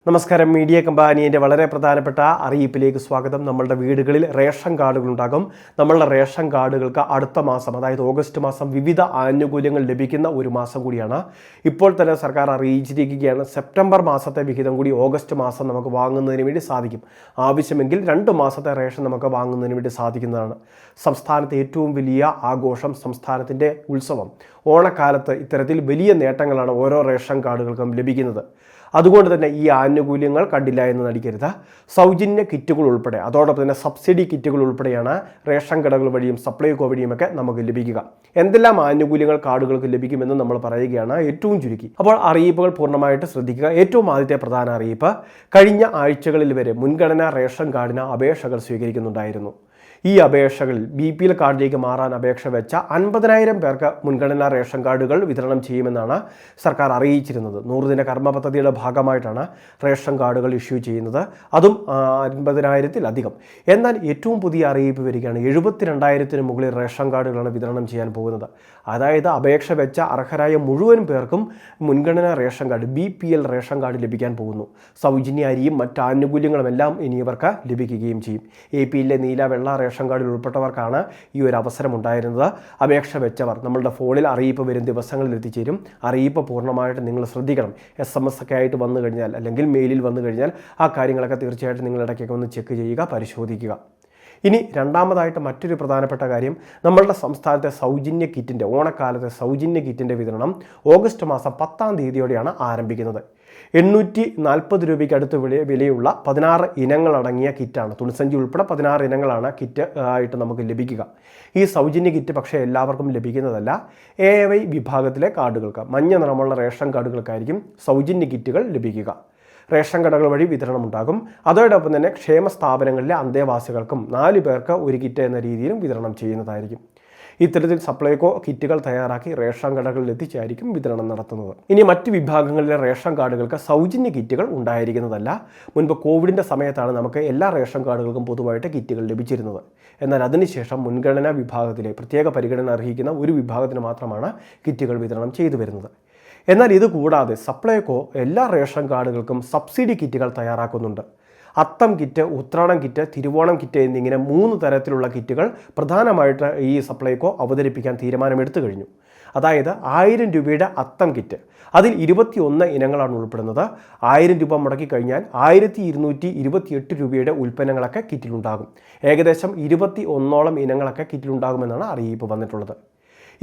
നമസ്കാരം. മീഡിയ കമ്പാനിയുടെ വളരെ പ്രധാനപ്പെട്ട അറിയിപ്പിലേക്ക് സ്വാഗതം. നമ്മളുടെ വീടുകളിൽ റേഷൻ കാർഡുകൾ ഉണ്ടാകും. നമ്മളുടെ റേഷൻ കാർഡുകൾക്ക് അടുത്ത മാസം, അതായത് ഓഗസ്റ്റ് മാസം, വിവിധ ആനുകൂല്യങ്ങൾ ലഭിക്കുന്ന ഒരു മാസം കൂടിയാണ്. ഇപ്പോൾ തന്നെ സർക്കാർ അറിയിച്ചിരിക്കുകയാണ്, സെപ്റ്റംബർ മാസത്തെ വിഹിതം കൂടി ഓഗസ്റ്റ് മാസം നമുക്ക് വാങ്ങുന്നതിന് വേണ്ടി സാധിക്കും. ആവശ്യമെങ്കിൽ 2 മാസത്തെ റേഷൻ നമുക്ക് വാങ്ങുന്നതിന് വേണ്ടി സാധിക്കുന്നതാണ്. സംസ്ഥാനത്തെ ഏറ്റവും വലിയ ആഘോഷം, സംസ്ഥാനത്തിൻ്റെ ഉത്സവം, ഓണക്കാലത്ത് ഇത്തരത്തിൽ വലിയ നേട്ടങ്ങളാണ് ഓരോ റേഷൻ കാർഡുകൾക്കും ലഭിക്കുന്നത്. അതുകൊണ്ട് തന്നെ ഈ ആനുകൂല്യങ്ങൾ കണ്ടില്ല എന്ന് നടിക്കരുത്. സൗജന്യ കിറ്റുകൾ ഉൾപ്പെടെ, അതോടൊപ്പം തന്നെ സബ്സിഡി കിറ്റുകൾ ഉൾപ്പെടെയാണ് റേഷൻ കടകൾ വഴിയും സപ്ലൈകോ വഴിയുമൊക്കെ നമുക്ക് ലഭിക്കുക. എന്തെല്ലാം ആനുകൂല്യങ്ങൾ കാർഡുകൾക്ക് ലഭിക്കുമെന്ന് നമ്മൾ പറയുകയാണ് ഏറ്റവും ചുരുക്കി. അപ്പോൾ അറിയിപ്പുകൾ പൂർണ്ണമായിട്ട് ശ്രദ്ധിക്കുക. ഏറ്റവും ആദ്യത്തെ പ്രധാന അറിയിപ്പ്, കഴിഞ്ഞ ആഴ്ചകളിൽ വരെ മുൻഗണനാ റേഷൻ കാർഡിന് അപേക്ഷകൾ സ്വീകരിക്കുന്നുണ്ടായിരുന്നു. ഈ അപേക്ഷകളിൽ BPL കാർഡിലേക്ക് മാറാൻ അപേക്ഷ വെച്ച 50,000 പേർക്ക് മുൻഗണനാ റേഷൻ കാർഡുകൾ വിതരണം ചെയ്യുമെന്നാണ് സർക്കാർ അറിയിച്ചിരുന്നത്. 100 ദിന കർമ്മ പദ്ധതിയുടെ ഭാഗമായിട്ടാണ് റേഷൻ കാർഡുകൾ ഇഷ്യൂ ചെയ്യുന്നത്, അതും 50,000-ത്തിലധികം. എന്നാൽ ഏറ്റവും പുതിയ അറിയിപ്പ് വരികയാണ്, 72,000-ന് മുകളിൽ റേഷൻ കാർഡുകളാണ് വിതരണം ചെയ്യാൻ പോകുന്നത്. അതായത് അപേക്ഷ വെച്ച അർഹരായ മുഴുവൻ പേർക്കും മുൻഗണനാ ration card, BPL ration card ലഭിക്കാൻ പോകുന്നു. സൗജന്യ അരിയും മറ്റ് ആനുകൂല്യങ്ങളുമെല്ലാം ഇനി ഇവർക്ക് ലഭിക്കുകയും ചെയ്യും. APLലെ നീല, വെള്ള റേഷൻ കാർഡിൽ ഉൾപ്പെട്ടവർക്കാണ് ഈ ഒരു അവസരം ഉണ്ടായിരുന്നത്. അപേക്ഷ വെച്ചവർ നമ്മളുടെ ഫോണിൽ അറിയിപ്പ് വരും ദിവസങ്ങളിൽ എത്തിച്ചേരും. അറിയിപ്പ് പൂർണ്ണമായിട്ട് നിങ്ങൾ ശ്രദ്ധിക്കണം. SMS ഒക്കെ ആയിട്ട് വന്നു കഴിഞ്ഞാൽ, അല്ലെങ്കിൽ മെയിലിൽ വന്നു കഴിഞ്ഞാൽ ആ കാര്യങ്ങളൊക്കെ തീർച്ചയായിട്ടും നിങ്ങൾ ഇടയ്ക്കൊക്കെ ഒന്ന് ചെക്ക് ചെയ്യുക, പരിശോധിക്കുക. ഇനി രണ്ടാമതായിട്ട് മറ്റൊരു പ്രധാനപ്പെട്ട കാര്യം, നമ്മളുടെ സംസ്ഥാനത്തെ സൗജന്യ കിറ്റിൻ്റെ, ഓണക്കാലത്തെ സൗജന്യ കിറ്റിൻ്റെ വിതരണം ഓഗസ്റ്റ് മാസം 10-ാം തീയതിയോടെയാണ് ആരംഭിക്കുന്നത്. 840 രൂപയ്ക്ക് അടുത്ത് വിലയുള്ള 16 ഇനങ്ങളടങ്ങിയ കിറ്റാണ്. തുണിസഞ്ചി ഉൾപ്പെടെ 16 ഇനങ്ങളാണ് കിറ്റ് ആയിട്ട് നമുക്ക് ലഭിക്കുക. ഈ സൗജന്യ കിറ്റ് പക്ഷേ എല്ലാവർക്കും ലഭിക്കുന്നതല്ല. AY വിഭാഗത്തിലെ കാർഡുകൾക്ക്, മഞ്ഞ നിറമുള്ള റേഷൻ കാർഡുകൾക്കായിരിക്കും സൗജന്യ കിറ്റുകൾ ലഭിക്കുക. റേഷൻ കടകൾ വഴി വിതരണം ഉണ്ടാകും. അതോടൊപ്പം തന്നെ ക്ഷേമ സ്ഥാപനങ്ങളിലെ അന്തേവാസികൾക്കും 4 പേർക്ക് ഒരു കിറ്റ് എന്ന രീതിയിലും വിതരണം ചെയ്യുന്നതായിരിക്കും. ഇത്തരത്തിൽ സപ്ലൈകോ കിറ്റുകൾ തയ്യാറാക്കി റേഷൻ കടകളിൽ എത്തിച്ചായിരിക്കും വിതരണം നടത്തുന്നത്. ഇനി മറ്റ് വിഭാഗങ്ങളിലെ റേഷൻ കാർഡുകൾക്ക് സൗജന്യ കിറ്റുകൾ ഉണ്ടായിരിക്കുന്നതല്ല. മുൻപ് കോവിഡിൻ്റെ സമയത്താണ് നമുക്ക് എല്ലാ റേഷൻ കാർഡുകൾക്കും പൊതുവായിട്ട് കിറ്റുകൾ ലഭിച്ചിരുന്നത്. എന്നാൽ അതിനുശേഷം മുൻഗണനാ വിഭാഗത്തിലെ, പ്രത്യേക പരിഗണന അർഹിക്കുന്ന ഒരു വിഭാഗത്തിന് മാത്രമാണ് കിറ്റുകൾ വിതരണം ചെയ്തു വരുന്നത്. എന്നാൽ ഇത് കൂടാതെ സപ്ലൈകോ എല്ലാ റേഷൻ കാർഡുകൾക്കും സബ്സിഡി കിറ്റുകൾ തയ്യാറാക്കുന്നുണ്ട്. Atham kit, Uthradam kit, Thiruvonam kit എന്നിങ്ങനെ 3 തരത്തിലുള്ള കിറ്റുകൾ പ്രധാനമായിട്ട് ഈ സപ്ലൈകോ അവതരിപ്പിക്കാൻ തീരുമാനമെടുത്തു കഴിഞ്ഞു. അതായത് 1000 രൂപയുടെ അത്തം കിറ്റ്, അതിൽ 21 ഇനങ്ങളാണ് ഉൾപ്പെടുന്നത്. 1000 രൂപ മുടക്കി കഴിഞ്ഞാൽ 1228 രൂപയുടെ ഉൽപ്പന്നങ്ങളൊക്കെ കിറ്റിലുണ്ടാകും. ഏകദേശം 21ഓളം ഇനങ്ങളൊക്കെ കിറ്റിലുണ്ടാകുമെന്നാണ് അറിയിപ്പ് വന്നിട്ടുള്ളത്.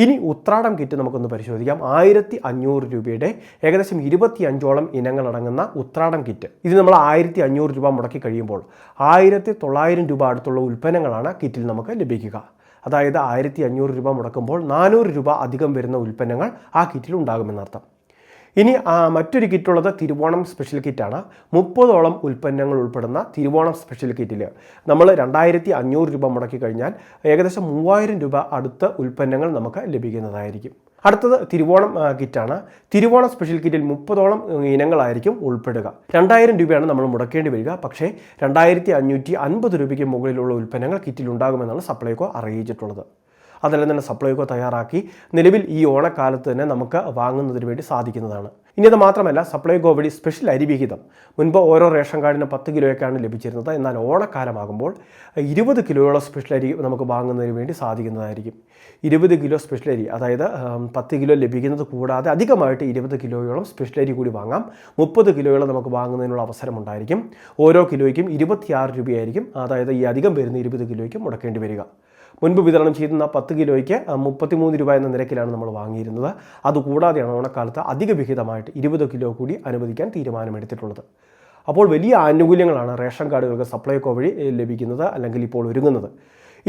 ഇനി ഉത്രാടം കിറ്റ് നമുക്കൊന്ന് പരിശോധിക്കാം. 1500 രൂപയുടെ ഏകദേശം 25ഓളം ഇനങ്ങളടങ്ങുന്ന ഉത്രാടം കിറ്റ്. ഇത് നമ്മൾ 1500 രൂപ മുടക്കി കഴിയുമ്പോൾ 1900 രൂപ അടുത്തുള്ള ഉൽപ്പന്നങ്ങളാണ് കിറ്റിൽ നമുക്ക് ലഭിക്കുക. അതായത് 1500 രൂപ മുടക്കുമ്പോൾ 400 രൂപ അധികം വരുന്ന ഉൽപ്പന്നങ്ങൾ ആ കിറ്റിൽ ഉണ്ടാകുമെന്നർത്ഥം. ഇനി മറ്റൊരു കിറ്റുള്ളത് തിരുവോണം സ്പെഷ്യൽ കിറ്റാണ്. 30ഓളം ഉൽപ്പന്നങ്ങൾ ഉൾപ്പെടുന്ന തിരുവോണം സ്പെഷ്യൽ കിറ്റിൽ നമ്മൾ 2500 രൂപ മുടക്കി കഴിഞ്ഞാൽ ഏകദേശം 3000 രൂപ അടുത്ത ഉൽപ്പന്നങ്ങൾ നമുക്ക് ലഭിക്കുന്നതായിരിക്കും. അടുത്തത് തിരുവോണം കിറ്റാണ്. തിരുവോണം സ്പെഷ്യൽ കിറ്റിൽ 30ഓളം ഇനങ്ങളായിരിക്കും ഉൾപ്പെടുക. 2000 രൂപയാണ് നമ്മൾ മുടക്കേണ്ടി വരിക. പക്ഷേ 2550 രൂപയ്ക്ക് മുകളിലുള്ള ഉൽപ്പന്നങ്ങൾ കിറ്റിൽ ഉണ്ടാകുമെന്നാണ് സപ്ലൈകോ അറിയിച്ചിട്ടുള്ളത്. അതെല്ലാം തന്നെ സപ്ലൈകോ തയ്യാറാക്കി നിലവിൽ ഈ ഓണക്കാലത്ത് തന്നെ നമുക്ക് വാങ്ങുന്നതിന് വേണ്ടി സാധിക്കുന്നതാണ്. ഇനി അത് മാത്രമല്ല, സപ്ലൈകോ വഴി സ്പെഷ്യൽ അരി വിഹിതം മുൻപ് ഓരോ റേഷൻ കാർഡിന് 10 കിലോയൊക്കെയാണ് ലഭിച്ചിരുന്നത്. എന്നാൽ ഓണക്കാലമാകുമ്പോൾ 20 കിലോയോളം സ്പെഷ്യൽ അരി നമുക്ക് വാങ്ങുന്നതിന് വേണ്ടി സാധിക്കുന്നതായിരിക്കും. 20 കിലോ സ്പെഷ്യൽ അരി, അതായത് 10 കിലോ ലഭിക്കുന്നത് കൂടാതെ അധികമായിട്ട് 20 കിലോയോളം സ്പെഷ്യൽ അരി കൂടി വാങ്ങാം. 30 കിലോയോളം നമുക്ക് വാങ്ങുന്നതിനുള്ള അവസരം ഉണ്ടായിരിക്കും. ഓരോ കിലോയ്ക്കും 26 രൂപയായിരിക്കും, അതായത് ഈ അധികം വരുന്ന 20 കിലോയ്ക്ക് മുടക്കേണ്ടി വരിക. മുൻപ് വിതരണം ചെയ്യുന്ന 10 കിലോയ്ക്ക് 33 രൂപ എന്ന നിരക്കിലാണ് നമ്മൾ വാങ്ങിയിരുന്നത്. അതുകൂടാതെയാണ് ഓണക്കാലത്ത് അധിക വിഹിതമായിട്ട് 20 കിലോ കൂടി അനുവദിക്കാൻ തീരുമാനമെടുത്തിട്ടുള്ളത്. അപ്പോൾ വലിയ ആനുകൂല്യങ്ങളാണ് റേഷൻ കാർഡുകൾക്ക് സപ്ലൈകോ വഴി ലഭിക്കുന്നത്, അല്ലെങ്കിൽ ഇപ്പോൾ ഒരുങ്ങുന്നത്.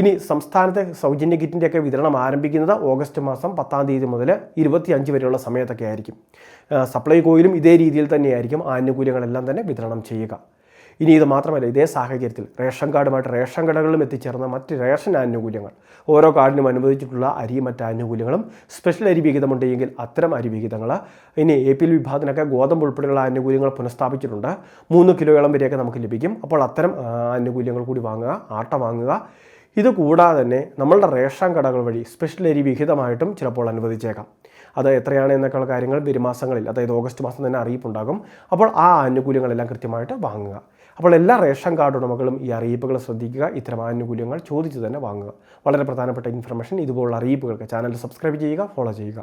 ഇനി സംസ്ഥാനത്തെ സൗജന്യ കിറ്റിൻ്റെയൊക്കെ വിതരണം ആരംഭിക്കുന്നത് ഓഗസ്റ്റ് മാസം 10-ാം തീയതി മുതൽ 25 വരെയുള്ള സമയത്തൊക്കെ ആയിരിക്കും. സപ്ലൈകോയിലും ഇതേ രീതിയിൽ തന്നെയായിരിക്കും ആനുകൂല്യങ്ങളെല്ലാം തന്നെ വിതരണം ചെയ്യുക. ഇനി ഇത് മാത്രമല്ല, ഇതേ സാഹചര്യത്തിൽ റേഷൻ കാർഡുമായിട്ട് റേഷൻ കടകളിലും എത്തിച്ചേർന്ന മറ്റ് റേഷൻ ആനുകൂല്യങ്ങൾ, ഓരോ കാർഡിനും അനുവദിച്ചിട്ടുള്ള അരിയും മറ്റ് ആനുകൂല്യങ്ങളും, സ്പെഷ്യൽ അരി വിഹിതമുണ്ടെങ്കിൽ അത്തരം അരി വിഹിതങ്ങൾ, ഇനി APL വിഭാഗത്തിനൊക്കെ ഗോതമ്പ് ഉൾപ്പെടെയുള്ള ആനുകൂല്യങ്ങൾ പുനഃസ്ഥാപിച്ചിട്ടുണ്ട്. 3 കിലോയോളം വരെയൊക്കെ നമുക്ക് ലഭിക്കും. അപ്പോൾ അത്തരം ആനുകൂല്യങ്ങൾ കൂടി വാങ്ങുക, ആട്ട വാങ്ങുക. ഇതുകൂടാതെ തന്നെ നമ്മളുടെ റേഷൻ കടകൾ വഴി സ്പെഷ്യൽ അരി വിഹിതമായിട്ടും ചിലപ്പോൾ അനുവദിച്ചേക്കാം. അത് എത്രയാണ് എന്നൊക്കെയുള്ള കാര്യങ്ങൾ വരും മാസങ്ങളിൽ, അതായത് ഓഗസ്റ്റ് മാസം തന്നെ അറിയിപ്പുണ്ടാകും. അപ്പോൾ ആ ആനുകൂല്യങ്ങളെല്ലാം കൃത്യമായിട്ട് വാങ്ങുക. അപ്പോൾ എല്ലാ റേഷൻ കാർഡ് ഉടമകളും ഈ അറിയിപ്പുകൾ ശ്രദ്ധിക്കുക. ഇത്തരം ആനുകൂല്യങ്ങൾ ചോദിച്ചു തന്നെ വാങ്ങുക. വളരെ പ്രധാനപ്പെട്ട ഇൻഫർമേഷൻ. ഇതുപോലുള്ള അറിയിപ്പുകൾക്ക് ചാനൽ സബ്സ്ക്രൈബ് ചെയ്യുക, ഫോളോ ചെയ്യുക.